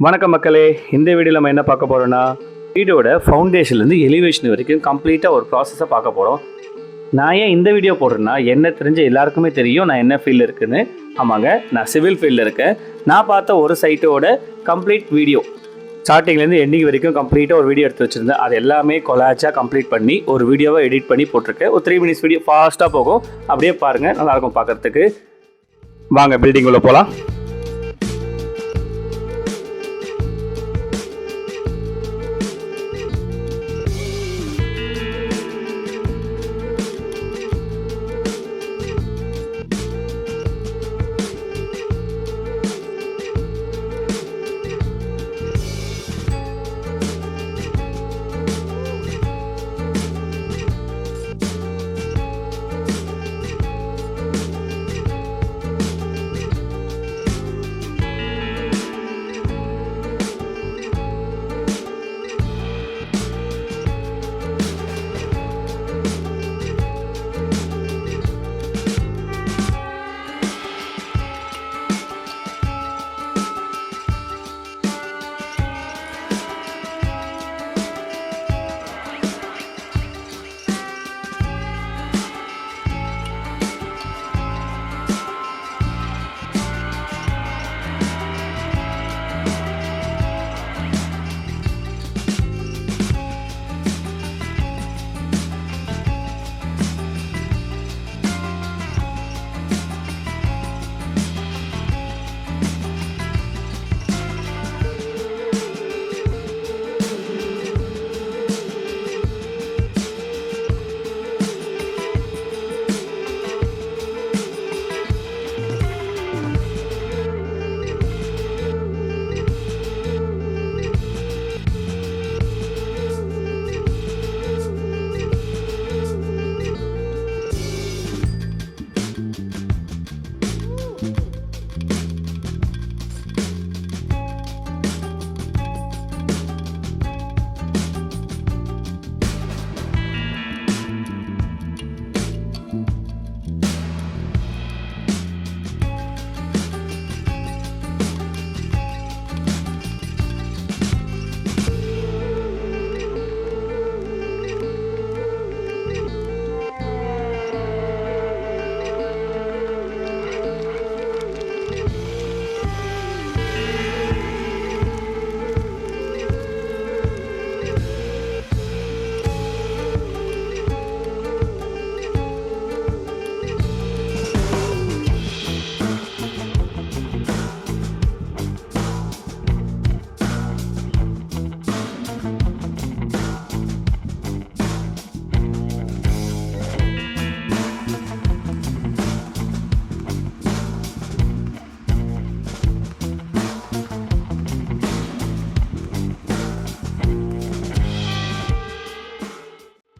வணக்கம் மக்களே, இந்த வீடியோவில் நம்ம என்ன பார்க்க போகிறோன்னா வீடியோட ஃபவுண்டேஷன்லேருந்து எலிவேஷன் வரைக்கும் கம்ப்ளீட்டாக ஒரு ப்ராசஸை பார்க்க போகிறோம். நான் ஏன் இந்த வீடியோ போடுறேன்னா, என்ன தெரிஞ்ச எல்லாருக்குமே தெரியும் நான் என்ன ஃபீல்டில் இருக்குன்னு. ஆமாங்க, நான் சிவில் ஃபீல்டில் இருக்கேன். நான் பார்த்த ஒரு சைட்டோட கம்ப்ளீட் வீடியோ ஸ்டார்டிங்லேருந்து எண்டிங் வரைக்கும் கம்ப்ளீட்டாக ஒரு வீடியோ எடுத்து வச்சுருந்தேன். அது எல்லாமே கொலாச்சாக கம்ப்ளீட் பண்ணி ஒரு வீடியோவை எடிட் பண்ணி போட்டிருக்கேன். ஒரு 3 minutes வீடியோ ஃபாஸ்ட்டாக போகும். அப்படியே பாருங்கள், நல்லாயிருக்கும் பார்க்குறதுக்கு. வாங்க பில்டிங் உள்ள போகலாம்.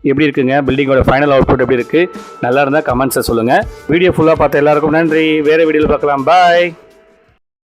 எப்படி இருக்குங்க பில்டிங்கோட ஃபைனல் அவுட்புட் எப்படி இருக்குது? நல்லா இருந்தால் கமெண்ட்ஸை சொல்லுங்கள். வீடியோ ஃபுல்லாக பார்த்த எல்லாருக்கும் நன்றி. வேறு வீடியோவில் பார்க்கலாம். பாய்.